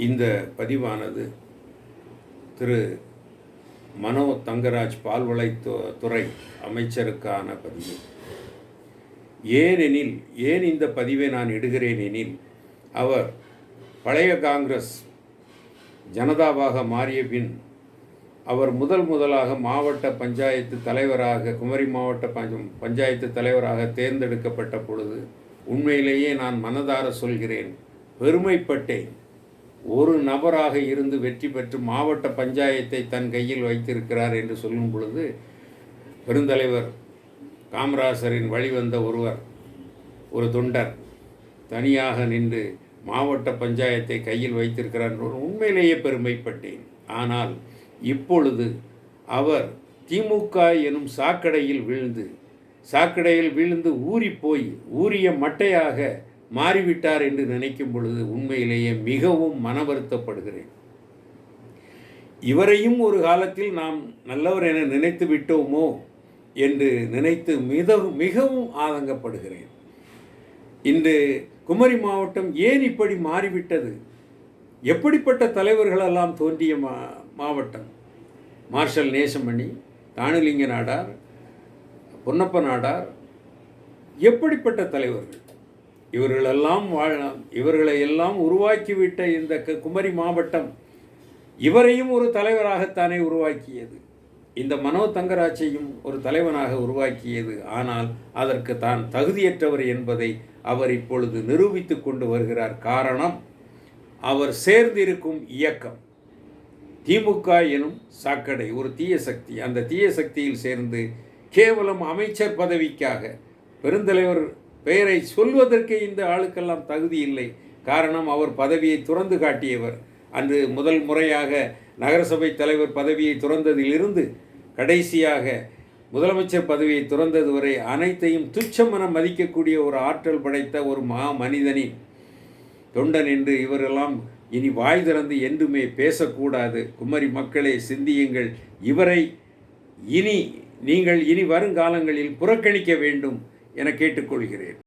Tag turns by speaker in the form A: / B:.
A: இந்த பதிவானது திரு மனோ தங்கராஜ் பால்வளைத்துறை அமைச்சருக்கான பதிவு. ஏன் இந்த பதிவை நான் இடுகிறேன் எனில், அவர் பழைய காங்கிரஸ் ஜனதாவாக மாறிய பின் அவர் முதலாக மாவட்ட பஞ்சாயத்து தலைவராக, குமரி மாவட்ட பஞ்சாயத்து தலைவராக தேர்ந்தெடுக்கப்பட்ட பொழுது உண்மையிலேயே நான் மனதார சொல்கிறேன், பெருமைப்பட்டேன். ஒரு நபராக இருந்து வெற்றி பெற்று மாவட்ட பஞ்சாயத்தை தன் கையில் வைத்திருக்கிறார் என்று சொல்லும் பொழுது, பெருந்தலைவர் காமராசரின் வழிவந்த ஒரு தொண்டர் தனியாக நின்று மாவட்ட பஞ்சாயத்தை கையில் வைத்திருக்கிறார் உண்மையிலேயே பெருமைப்பட்டேன். ஆனால் இப்பொழுது அவர் திமுக எனும் சாக்கடையில் விழுந்து ஊறிய மட்டையாக மாறிவிட்டார் என்று நினைக்கும் பொழுது உண்மையிலேயே மிகவும் மன வருத்தப்படுகிறேன். இவரையும் ஒரு காலத்தில் நாம் நல்லவர் என நினைத்து விட்டோமோ என்று நினைத்து மிகவும் ஆதங்கப்படுகிறேன். இன்று குமரி மாவட்டம் ஏன் இப்படி மாறிவிட்டது? எப்படிப்பட்ட தலைவர்களெல்லாம் தோன்றிய மாவட்டம். மார்ஷல் நேசமணி, தானுலிங்க நாடார், பொன்னப்ப நாடார், எப்படிப்பட்ட தலைவர்கள்! இவர்களை எல்லாம் உருவாக்கிவிட்ட இந்த குமரி மாவட்டம் இவரையும் ஒரு தலைவராகத்தானே உருவாக்கியது. இந்த மனோ தங்கராஜையும் ஒரு தலைவனாக உருவாக்கியது. ஆனால் அதற்கு தான் தகுதியற்றவர் என்பதை அவர் இப்பொழுது நிரூபித்து கொண்டு வருகிறார். காரணம், அவர் சேர்ந்திருக்கும் இயக்கம் திமுக எனும் சாக்கடை, ஒரு தீய சக்தி. அந்த தீய சக்தியில் சேர்ந்து கேவலம் அமைச்சர் பதவிக்காக, பெருந்தலைவர் பெயரை சொல்வதற்கு இந்த ஆளுக்கெல்லாம் தகுதி இல்லை. காரணம், அவர் பதவியை துறந்து காட்டியவர். அன்று முதல் முறையாக நகரசபை தலைவர் பதவியை துறந்ததிலிருந்து கடைசியாக முதலமைச்சர் பதவியை துறந்தது வரை அனைத்தையும் துச்சமென மதிக்கக்கூடிய ஒரு ஆற்றல் படைத்த ஒரு மனிதனின் தொண்டன் என்று இவரெல்லாம் இனி வாய் திறந்து என்றுமே பேசக்கூடாது. குமரி மக்களே, சிந்தியுங்கள். இவரை நீங்கள் இனி வருங்காலங்களில் புறக்கணிக்க வேண்டும் என கேட்டுக்கொள்கிறேன்.